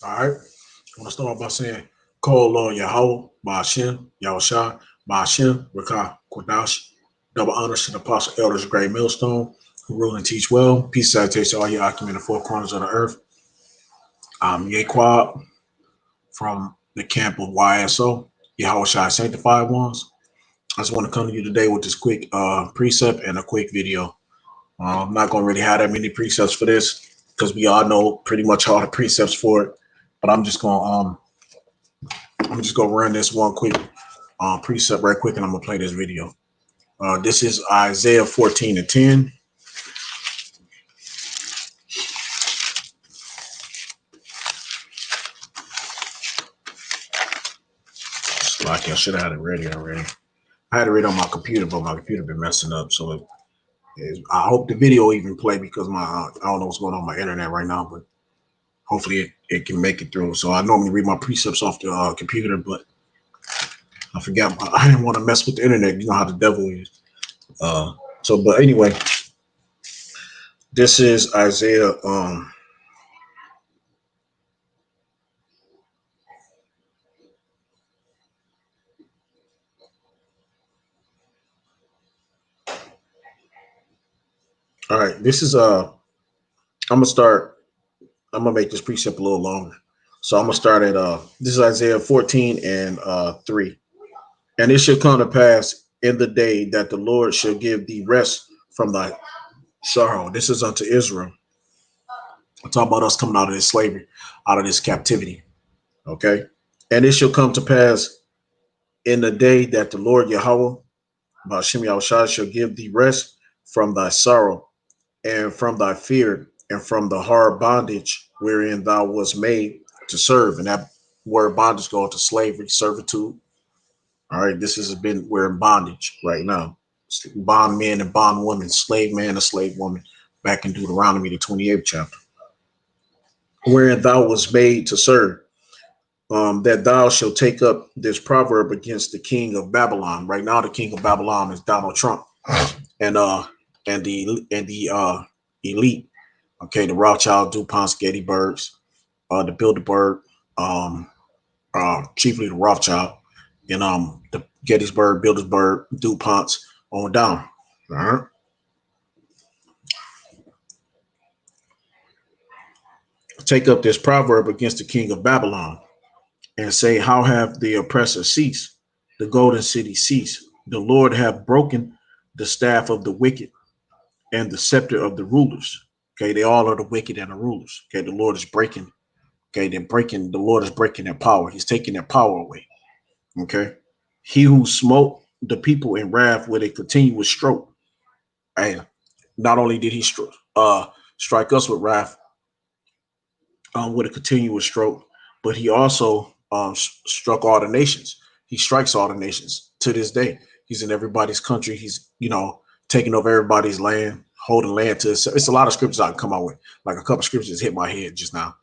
All right. I want to start by saying, Call Lord Yahweh, Ba'ashem, Yahushua, Ba'ashem, Rakah, Kodash. Double honors to the apostle elders, great millstone, who rule and teach well. Peace, salutation to all your occupant in the four corners of the earth. I'm Yaquab from the camp of YSO, Yahushua Sanctified Ones. I just want to come to you today with this quick precept and a quick video. I'm not going to really have that many precepts for this because we all know pretty much all the precepts for it. But I'm just gonna run this one quick precept right quick, and I'm gonna play this video. This is Isaiah 14:10. It's like I should have had it ready already. I had it ready on my computer, but my computer been messing up. So I hope the video even play because I don't know what's going on with my internet right now, but hopefully it can make it through. So I normally read my precepts off the computer, but I forgot. I didn't want to mess with the internet. You know how the devil is. But anyway, this is Isaiah. All right, this is I'm gonna start. I'm gonna make this precept a little longer. So I'm gonna start at this is Isaiah 14 and 3. And it shall come to pass in the day that the Lord shall give thee rest from thy sorrow. This is unto Israel. I'm talking about us coming out of this slavery, out of this captivity. Okay. And it shall come to pass in the day that the Lord Yahweh, Ba'ashem Yahushua, shall give thee rest from thy sorrow and from thy fear and from the hard bondage wherein thou wast made to serve. And that word bondage goes to slavery, servitude. All right, this has been, we're in bondage right now. Bond men and bond women, slave man and slave woman, back in Deuteronomy, the 28th chapter, wherein thou was made to serve. That thou shalt take up this proverb against the king of Babylon. Right now, the king of Babylon is Donald Trump, and the elite. Okay, the Rothschild, DuPonts, Gettysburgs, the Bilderberg, chiefly the Rothschild, and the Gettysburg, Bilderberg, DuPonts on down. All right. Take up this proverb against the king of Babylon and say, how have the oppressor ceased? The golden city ceased. The Lord hath broken the staff of the wicked and the scepter of the rulers. Okay, they all are the wicked and the rulers. Okay, the Lord is breaking. Okay, they're breaking. The Lord is breaking their power. He's taking their power away. Okay, he who smote the people in wrath with a continuous stroke. And not only did he strike us with wrath with a continuous stroke, but he also struck all the nations. He strikes all the nations to this day. He's in everybody's country. He's, taking over everybody's land, holding land to us. It's a lot of scriptures I can come out with. Like a couple of scriptures hit my head just now.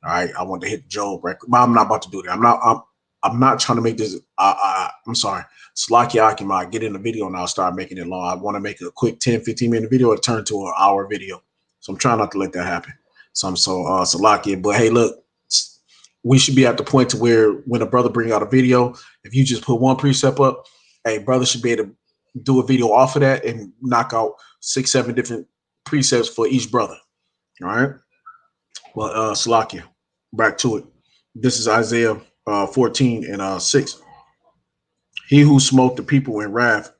All right, I want to hit Job, right? But I'm not about to do that. I'm not trying to make this. I'm sorry. Slacky Akima, get in the video and I'll start making it long. I want to make a quick 10, 15-minute video and turn to an hour video. So I'm trying not to let that happen. So I'm so Salakia. But hey, look, we should be at the point to where when a brother bring out a video, if you just put one precept up, a brother should be able to do a video off of that and knock out 6, 7 different precepts for each brother. All right. Well, Salakia, back to it. This is Isaiah 14 and 6. He who smote the people in wrath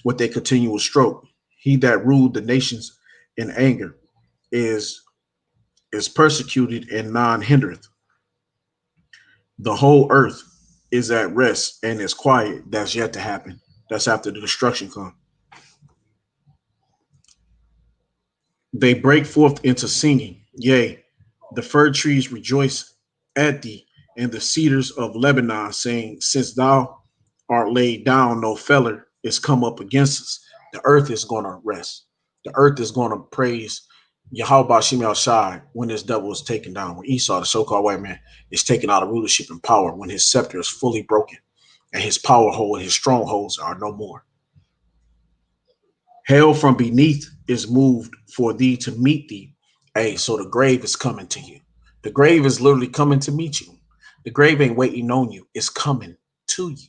with a continual stroke, he that ruled the nations in anger, is persecuted and none hindereth. The whole earth is at rest and is quiet. That's yet to happen. That's after the destruction comes. They break forth into singing. Yea, the fir trees rejoice at thee, and the cedars of Lebanon, saying, since thou art laid down, no feller is come up against us. The earth is going to rest. The earth is going to praise Yahweh Shimei Shai when this devil is taken down. When Esau, the so-called white man, is taken out of rulership and power, when his scepter is fully broken and his power hold, his strongholds are no more. Hell from beneath is moved for thee to meet thee. Hey, so the grave is coming to you. The grave is literally coming to meet you. The grave ain't waiting on you. It's coming to you.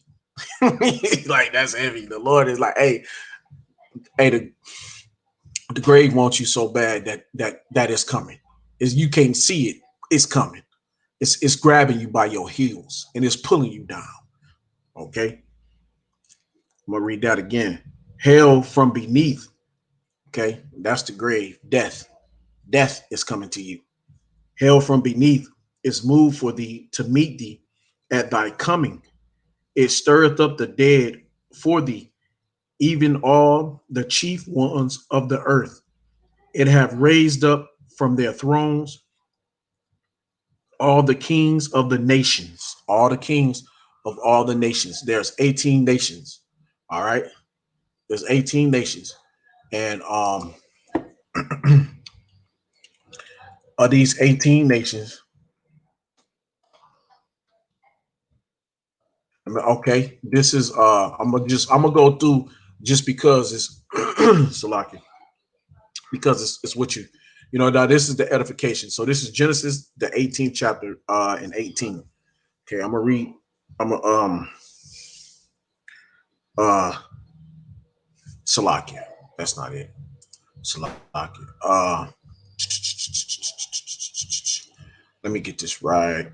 Like, that's heavy. The Lord is like, hey, the grave wants you so bad that is coming. Is you can't see it. It's coming. It's grabbing you by your heels and it's pulling you down. Okay. I'm gonna read that again. Hell from beneath. Okay, that's the grave. Death. Death is coming to you. Hell from beneath is moved for thee to meet thee at thy coming. It stirreth up the dead for thee, even all the chief ones of the earth. It have raised up from their thrones all the kings of the nations, all the kings of all the nations. There's 18 nations. All right. There's 18 nations. And of these 18 nations, I mean, okay, this is I'm gonna go through just because it's Salaki, because it's what you know, now this is the edification. So this is Genesis, the 18th chapter, and 18. Okay, I'm gonna read, I'm gonna uh Salakia. That's not it. Salakia. Let me get this right.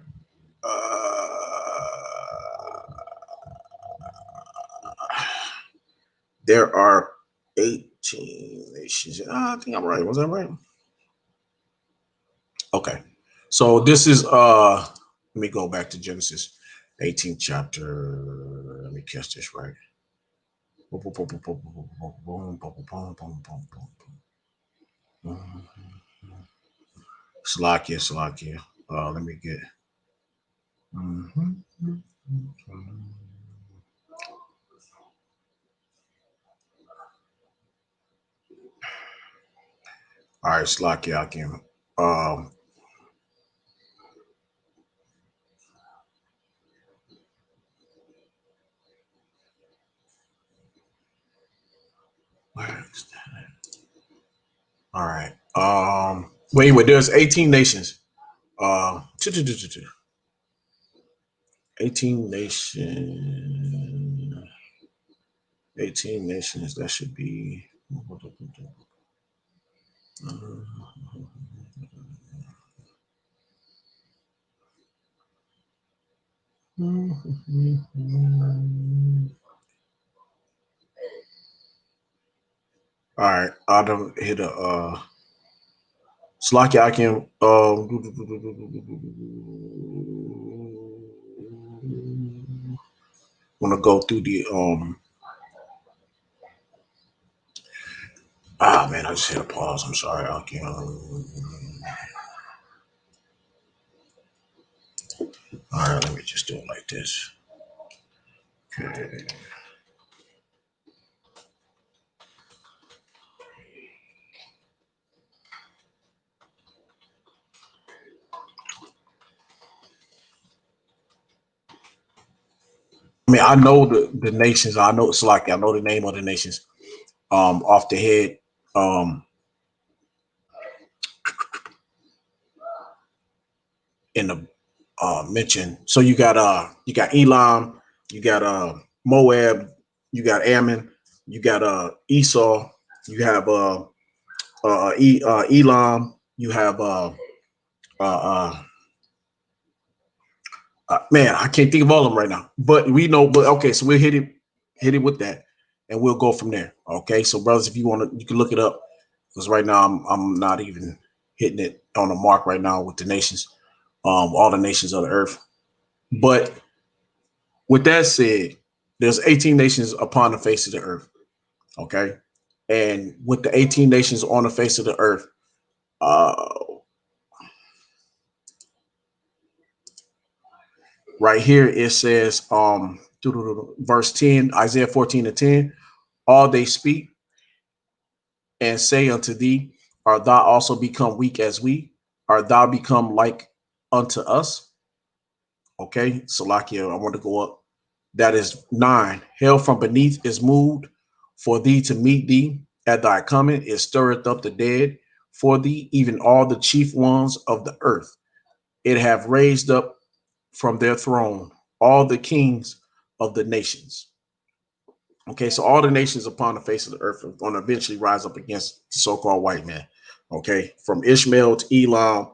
There are 18 nations. I think I'm right. Was that right? Okay. So this is let me go back to Genesis 18th chapter. Let me catch this right. Slovakia, Slovakia. Let me get. All right, Slovakia, I can. Where is that? All right. Wait. There's 18 nations. 18 nations. 18 nations. That should be. All right, I don't hit a Slacky. I can want to go through the man, I just hit a pause. I'm sorry. I can all right, let me just do it like this. Okay. I mean, I know the nations. I know it's like I know the name of the nations off the head. In the mention. So you got Elam, you got Moab, you got Ammon, you got Esau, you have Elam, you have uh, man, I can't think of all of them right now. But we know, but okay, so we'll hit it with that, and we'll go from there. Okay, so brothers, if you want to, you can look it up because right now I'm not even hitting it on the mark right now with the nations, all the nations of the earth. But with that said, there's 18 nations upon the face of the earth. Okay, and with the 18 nations on the face of the earth, uh, right here it says, verse 10, Isaiah 14 and 10, all they speak and say unto thee, art thou also become weak as we? Art thou become like unto us? Okay, Salakia, I want to go up. That is 9. Hell from beneath is moved for thee to meet thee at thy coming. It stirreth up the dead for thee, even all the chief ones of the earth. it have raised up from their throne all the kings of the nations. Okay, so all the nations upon the face of the earth are going to eventually rise up against the so-called white man. Okay, from Ishmael to Elam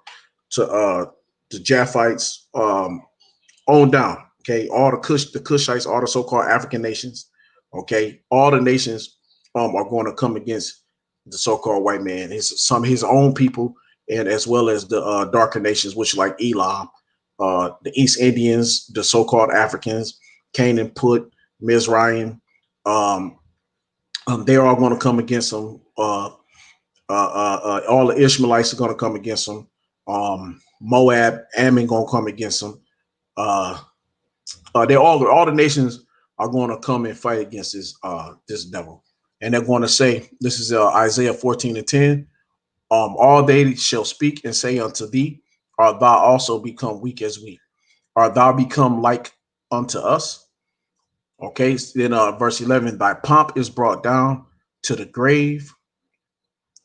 to Japhites, on down. Okay, all the Cushites, all the so-called African nations. Okay, all the nations are going to come against the so-called white man. His own people, and as well as the darker nations, which like Elam, the East Indians, the so-called Africans, Canaan, Put, Mizraim. Um, they're all going to come against them. All the Ishmaelites are going to come against them. Moab, Ammon going to come against them. They all the nations are going to come and fight against this devil, and they're going to say, this is Isaiah 14:10. All they shall speak and say unto thee, art thou also become weak as we? Art thou become like unto us? Okay, then verse 11, thy pomp is brought down to the grave,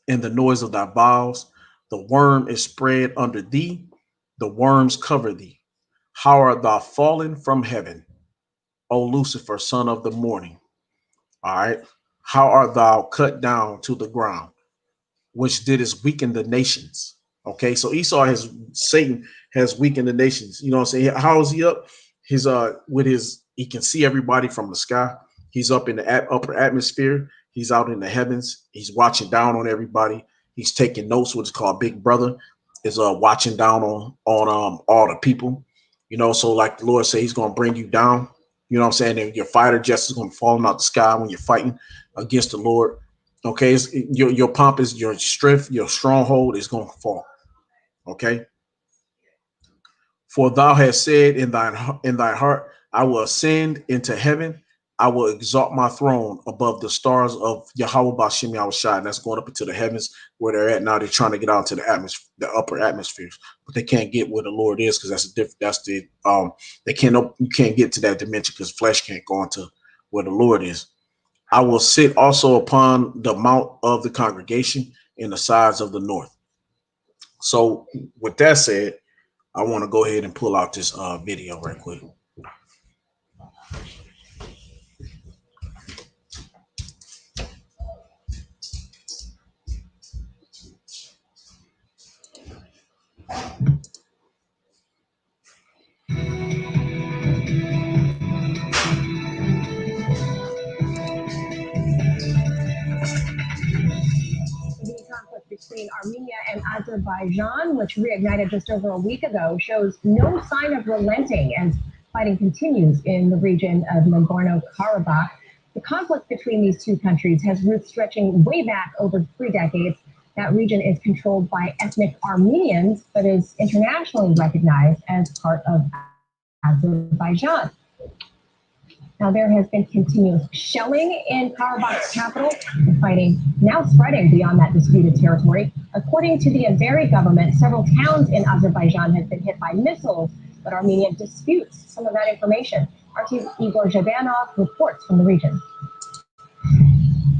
and the noise of thy bowels. The worm is spread under thee, the worms cover thee. How art thou fallen from heaven, O Lucifer, son of the morning? All right. How art thou cut down to the ground, which didst weaken the nations? Okay, so Satan has weakened the nations. You know what I'm saying? How is he up? His he can see everybody from the sky. He's up in the upper atmosphere. He's out in the heavens. He's watching down on everybody. He's taking notes, which is called Big Brother, is watching down on all the people. You know, so like the Lord said, he's gonna bring you down. You know what I'm saying? And your fighter jets is gonna fall out the sky when you're fighting against the Lord. Okay, your pomp is your strength, your stronghold is going to fall. Okay, for thou hast said in thy heart, I will ascend into heaven. I will exalt my throne above the stars of Yahweh Bashim Yahushai. And that's going up into the heavens where they're at now. They're trying to get out to the upper atmospheres, but they can't get where the Lord is because you can't get to that dimension because flesh can't go into where the Lord is. I will sit also upon the mount of the congregation in the sides of the north. So with that said, I want to go ahead and pull out this video right quick. The conflict between Armenia and Azerbaijan, which reignited just over a week ago, shows no sign of relenting as fighting continues in the region of Nagorno-Karabakh. The conflict between these two countries has roots stretching way back over 3 decades. That region is controlled by ethnic Armenians, but is internationally recognized as part of Azerbaijan. Now, there has been continuous shelling in Karabakh's capital, the fighting now spreading beyond that disputed territory. According to the Azeri government, several towns in Azerbaijan have been hit by missiles, but Armenia disputes some of that information. Our team Igor Zhabanov reports from the region.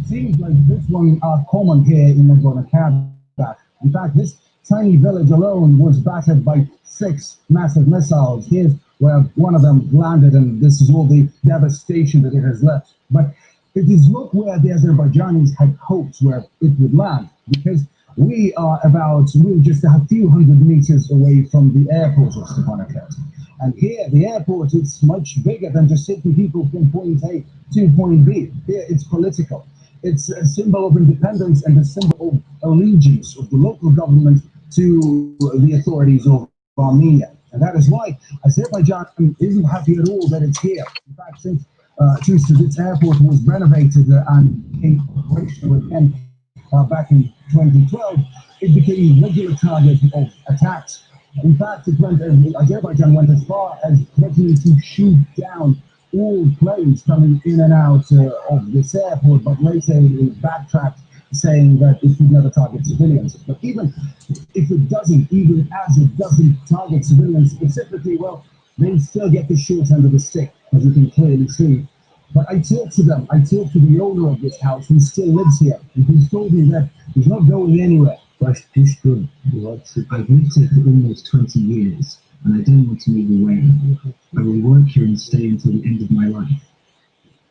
Seems like this one are common here in Nagorno-Karabakh. In fact, this tiny village alone was battered by 6 massive missiles. Here's where one of them landed, and this is all the devastation that it has left. But it is not where the Azerbaijanis had hoped where it would land, because we're just a few hundred meters away from the airport of Stepanakert. And here, the airport is much bigger than just taking people from point A to point B. Here, it's political. It's a symbol of independence and a symbol of allegiance of the local government to the authorities of Armenia. And that is why Azerbaijan isn't happy at all that it's here. In fact, since this airport was renovated and became operational again back in 2012, it became a regular target of attacks. In fact, Azerbaijan went as far as threatening to shoot down all planes coming in and out of this airport, but later it backtracked, saying that it would never target civilians. But even if it doesn't, even as it doesn't target civilians specifically, well, they still get the short end of the stick, as you can clearly see. But I talked to them. I talked to the owner of this house who still lives here, and he's told me that he's not going anywhere. I've lived here for almost 20 years, and I don't want to move away. I will work here and stay until the end of my life.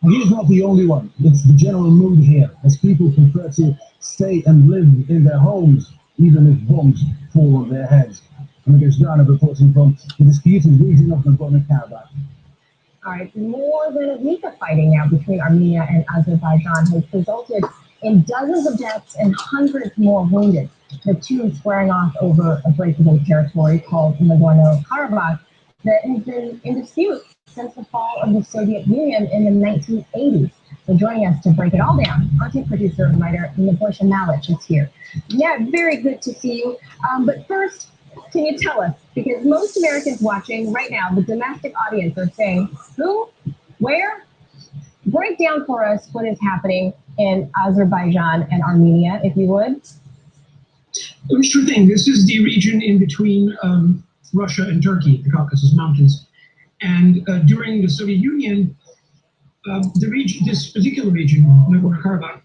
And he's not the only one. It's the general mood here, as people prefer to stay and live in their homes, even if bombs fall on their heads. And there's Ghana reporting from the disputed region of Nagorno-Karabakh. All right, more than a week of fighting now between Armenia and Azerbaijan has resulted in dozens of deaths and hundreds more wounded. The two squaring off over a breakaway territory called Nagorno-Karabakh that has been in dispute since the fall of the Soviet Union in the 1980s. So joining us to break it all down, content producer and writer Nabosha Malich is here. Yeah, very good to see you. But first, can you tell us, because most Americans watching right now, the domestic audience are saying, who, where? Break down for us what is happening in Azerbaijan and Armenia, if you would. Sure thing. This is the region in between Russia and Turkey, the Caucasus Mountains. And during the Soviet Union, this particular region, Nagorno-Karabakh,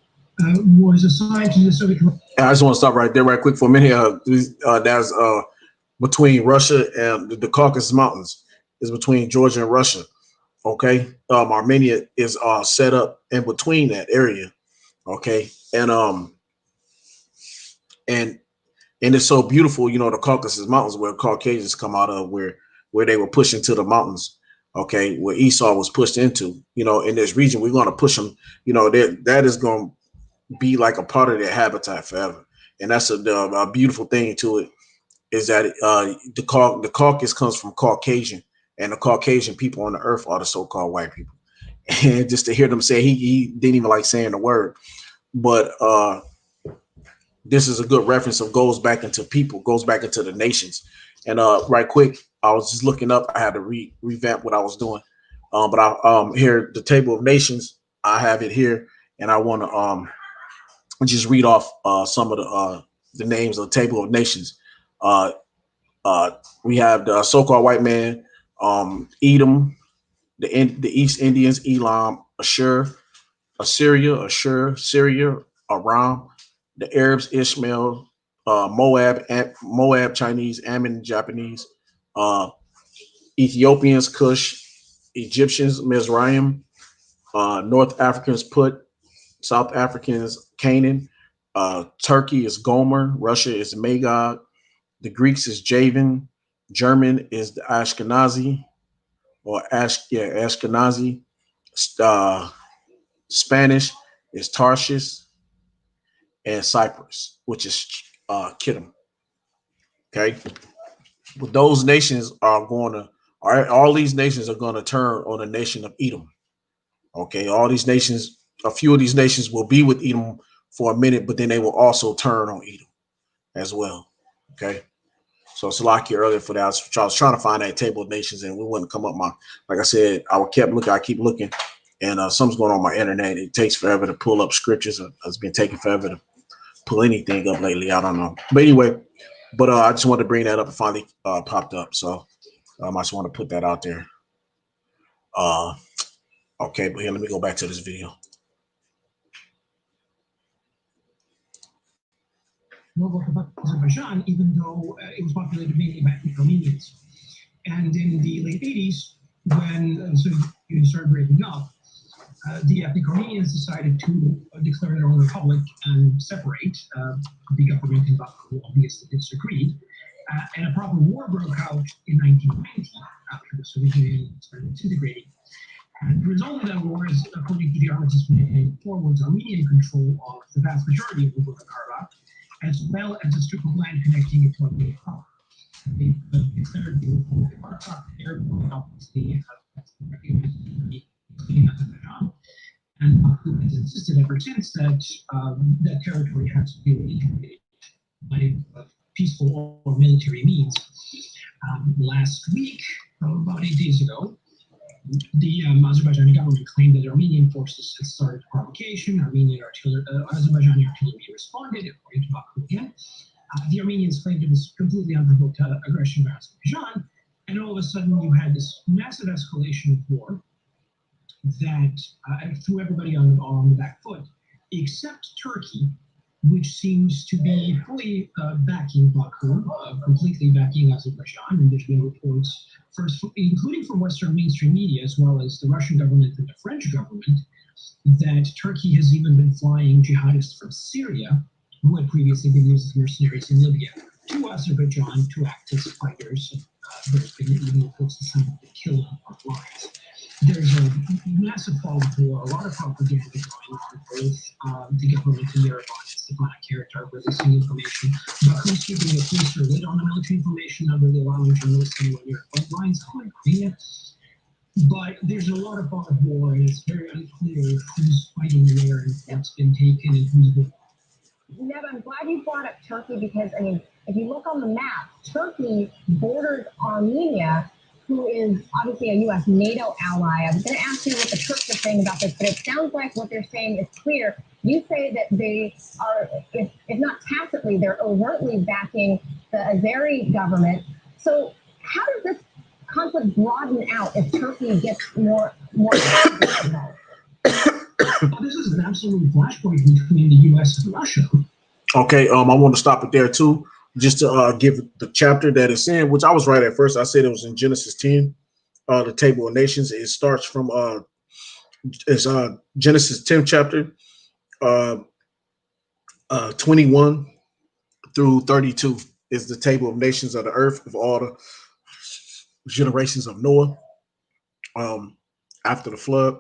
was assigned to the Soviet. I just want to stop right there right quick for a minute. That's between Russia and the Caucasus Mountains. Is between Georgia and Russia. Okay. Armenia is set up in between that area. Okay. And it's so beautiful, you know, the Caucasus Mountains where Caucasians come out of, where they were pushed into the mountains. Okay, where Esau was pushed into, you know, in this region, we're going to push them, you know, that is going to be like a part of their habitat forever. And that's a beautiful thing to it, is that the Caucasus comes from Caucasian, and the Caucasian people on the earth are the so-called white people. And just to hear them say, he didn't even like saying the word, but this is a good reference of goes back into people, goes back into the nations. And right quick, I was just looking up. I had to revamp what I was doing. But I here, the table of nations, I have it here, and I want to just read off some of the names of the table of nations. We have the so-called white man, Edom, the East Indians, Elam, Assyria, Syria, Aram, the Arabs, Ishmael, Moab, Chinese, Ammon, Japanese, Ethiopians, Cush, Egyptians, Mizraim, North Africans, Put, South Africans, Canaan, Turkey is Gomer, Russia is Magog, the Greeks is Javan, German is the Ashkenazi, Ashkenazi, Spanish is Tarshish, and Cyprus, which is Kittim. Okay, but those nations are going to, all these nations are going to turn on the nation of Edom. Okay, all these nations, a few of these nations will be with Edom for a minute, but then they will also turn on Edom as well. Okay, so Salakia earlier for that, I was trying to find that table of nations, and we wouldn't come up. Like I said, I keep looking, and something's going on my internet. It takes forever to pull up scriptures. It's been taking forever to pull anything up lately. I don't know, but anyway, I just wanted to bring that up. It finally popped up, so I just want to put that out there. Okay, but here, let me go back to this video. Nagorno-Karabakh, Azerbaijan, even though it was populated mainly by Armenians. And in the late 80s, when the Soviet Union started breaking up, the ethnic Armenians decided to declare their own republic and separate. The government in Baku obviously disagreed. And a proper war broke out in 1990 after the Soviet Union started disintegrating. And the result of that war is, according to the armistice movement forwards, Armenian control of the vast majority of Nagorno-Karabakh, as well as a strip of land connecting it to Armenian power. They declared the Nagorno-Karabakh territory, obviously, including Azerbaijan. And Baku has insisted ever since that that territory has to be integrated by peaceful or military means. Last week, about 8 days ago, the Azerbaijani government claimed that the Armenian forces had started a provocation. Azerbaijani artillery responded, according to Baku again. The Armenians claimed it was completely unprovoked aggression by Azerbaijan, and all of a sudden you had this massive escalation of war that threw everybody on the back foot, except Turkey, which seems to be fully backing Baku, completely backing Azerbaijan. And there's been reports, first, including from Western mainstream media, as well as the Russian government and the French government, that Turkey has even been flying jihadists from Syria, who had previously been used as mercenaries in Libya, to Azerbaijan to act as fighters. There's been even reports that some have been killed on front lines. There's a massive fog of war, a lot of propaganda going on, both the government in Yerevan and Stepanakert are releasing information. Baku's keeping a closer lid on the military information, not really allowing journalists anywhere near front lines, like Armenia. But there's a lot of fog of war, and it's very unclear who's fighting where and what's been taken and who's been. Neb, I'm glad you brought up Turkey because, I mean, if you look on the map, Turkey borders Armenia, who is obviously a U.S. NATO ally. I was going to ask you what the Turks are saying about this, but it sounds like what they're saying is clear. You say that they are, if not tacitly, they're overtly backing the Azeri government. So how does this conflict broaden out if Turkey gets more involved? This is an absolute flashpoint between the U.S. and Russia. Okay, I want to stop it there too, just to give the chapter that it's in, which I was right at first. I said it was in Genesis 10, the Table of Nations. It starts from Genesis 10 chapter, 21 through 32 is the Table of Nations of the earth of all the generations of Noah after the flood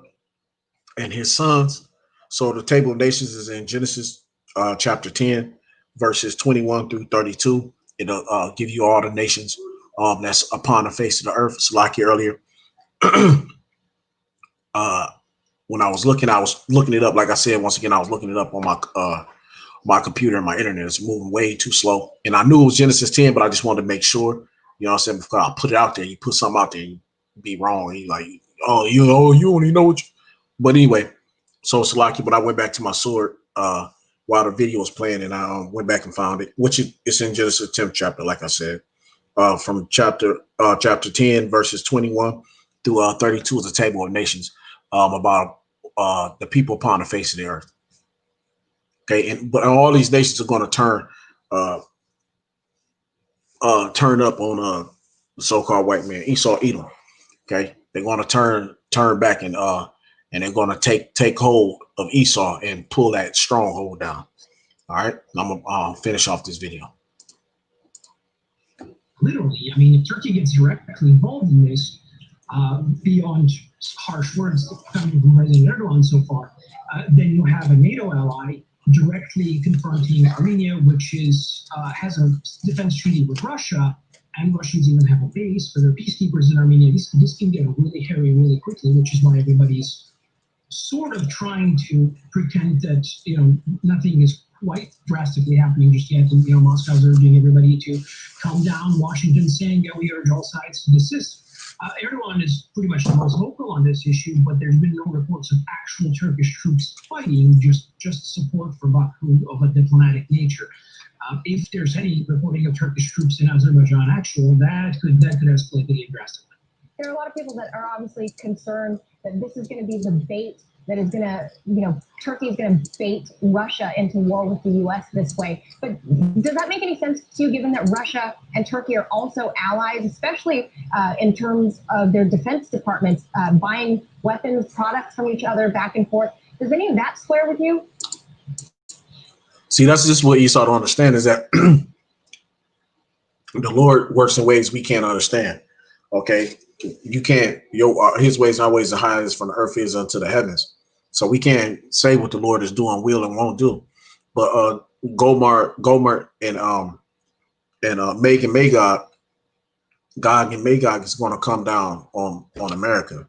and his sons. So the Table of Nations is in Genesis chapter 10, verses 21 through 32. It'll give you all the nations that's upon the face of the earth. So like earlier, when I was looking it up. Like I said, once again, I was looking it up on my computer, and my internet is moving way too slow. And I knew it was Genesis 10, but I just wanted to make sure, you know what I'm saying, before I put it out there. You put something out there, you be wrong. And you like, you only know what you. But anyway, so Salaki, but I went back to my sword while the video was playing, and I went back and found it, which it's in Genesis 10th chapter, like I said, from chapter 10, verses 21 through 32 is the Table of Nations, about the people upon the face of the earth. Okay, but all these nations are going to turn up on the so-called white man, Esau, Edom. Okay, they're going to turn back and they're going to take hold of Esau and pull that stronghold down. All right, I'm gonna finish off this video. Literally, I mean, if Turkey gets directly involved in this, beyond harsh words coming from President Erdogan so far, then you have a NATO ally directly confronting Armenia, which has a defense treaty with Russia, and Russians even have a base for their peacekeepers in Armenia. This can get really hairy really quickly, which is why everybody's sort of trying to pretend that, you know, nothing is quite drastically happening just yet. And, you know, Moscow's urging everybody to calm down. Washington's saying, yeah, we urge all sides to desist. Erdogan is pretty much the most vocal on this issue, but there's been no reports of actual Turkish troops fighting, just support for Baku of a diplomatic nature. If there's any reporting of Turkish troops in Azerbaijan actual, that could escalate the game drastically. There are a lot of people that are obviously concerned that this is going to be the bait that is going to, you know, Turkey is going to bait Russia into war with the U.S. this way. But does that make any sense to you, given that Russia and Turkey are also allies, especially in terms of their defense departments, buying weapons, products from each other back and forth? Does any of that square with you? See, that's just what Esau don't understand, is that the Lord works in ways we can't understand. Okay, you can't. His ways, our ways, are higher from the earth is unto the heavens. So we can't say what the Lord is doing, will, and won't do. But Gomer and Meg and Magog, Gog and Magog is going to come down on America.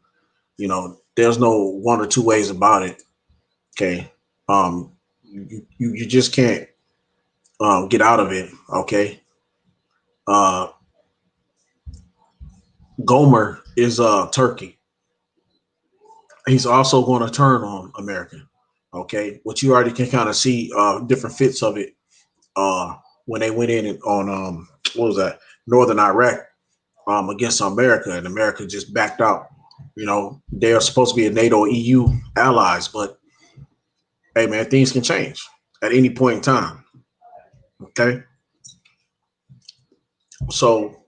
You know, there's no one or two ways about it. Okay, you just can't get out of it. Okay, Gomer is Turkey. He's also going to turn on America. Okay, which you already can kind of see different fits of it when they went in on what was that, northern Iraq against America, and America just backed out. You know, they're supposed to be a NATO EU allies, but hey man, things can change. at any point in time. Okay. So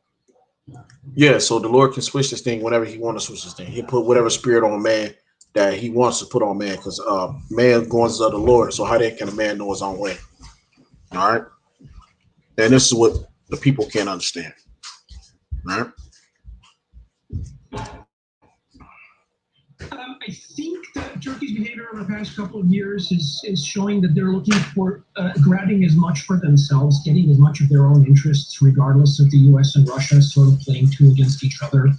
yeah, so the Lord can switch this thing whenever he wants to switch this thing. He'll put whatever spirit on man that he wants to put on man, because man going to the Lord. So how then can a man know his own way? All right. And this is what the people can't understand. All right. I think that Turkey's behavior over the past couple of years is showing that they're looking for grabbing as much for themselves, getting as much of their own interests, regardless of the U.S. and Russia sort of playing two against each other.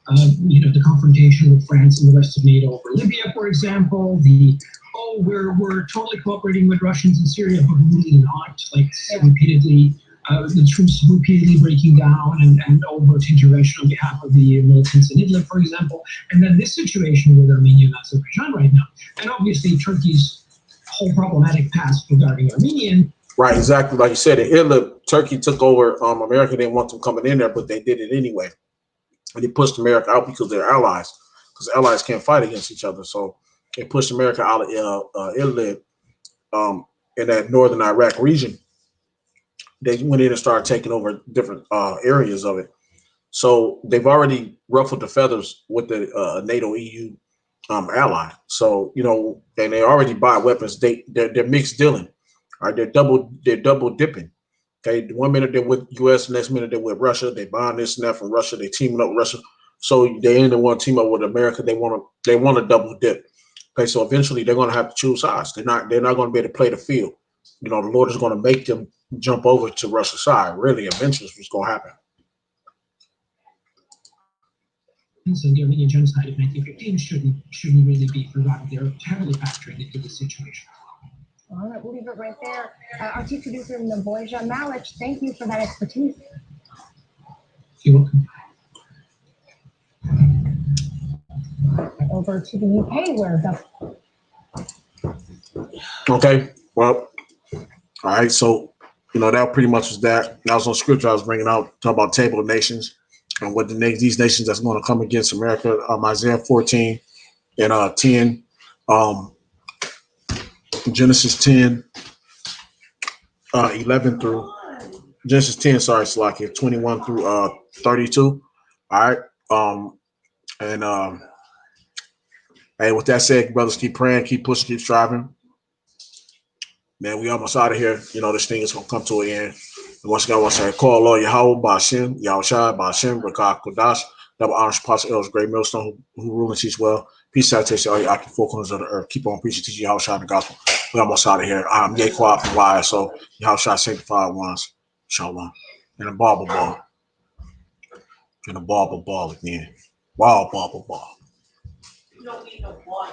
The confrontation with France and the rest of NATO over Libya, for example. We're totally cooperating with Russians in Syria, but really not. Like repeatedly. The troops repeatedly breaking down and overt intervention on behalf of the militants in Idlib, for example. And then this situation with Armenia and Azerbaijan right now. And obviously Turkey's whole problematic past regarding Armenian. Right, exactly. Like you said, in Idlib, Turkey took over. America didn't want them coming in there, but they did it anyway. And they pushed America out because they're allies. Because allies can't fight against each other. So they pushed America out of Idlib in that northern Iraq region. They went in and started taking over different areas of it. So they've already ruffled the feathers with the NATO EU ally. So, and they already buy weapons. They're mixed dealing. All right, they're double dipping. Okay, 1 minute they're with US, next minute they're with Russia. They buying this and that from Russia. They teaming up with Russia. So they ain't want to team up with America. They want to double dip. Okay, so eventually they're going to have to choose sides. They're not going to be able to play the field. The Lord is going to make them jump over to Russia's side. Really, eventually, it's going to happen. So the Armenian genocide of 1915 shouldn't really be forgotten. They're heavily factoring into the situation. All right, we'll leave it right there. Our chief producer, Naboja Malich, thank you for that expertise. You're welcome. Over to the UK, where Okay, well, all right, so, that pretty much was that. That was on scripture I was bringing out, talking about table of nations and what these nations that's going to come against America, Isaiah 14 and 10, Genesis 10, 11 through, Genesis 10, sorry, Slakia, 21 through 32, all right, hey, with that said, brothers, keep praying, keep pushing, keep striving. Man, we almost out of here. This thing is going to come to an end. And once again, I want to say, call Lord Yahweh, Ba'ashem, Yahushua, Ba'ashem, Rakah, Kodash, double honor, Apostle Elders, great millstone, who rule and teach well. Peace, salutation, all your active four corners of the earth. Keep on preaching, teaching Yahushua the gospel. We almost out of here. I'm Yaquab from YSO, Yahushua sanctified ones. Shalom. And a ball. And a ball again. Ball. You don't need no ball.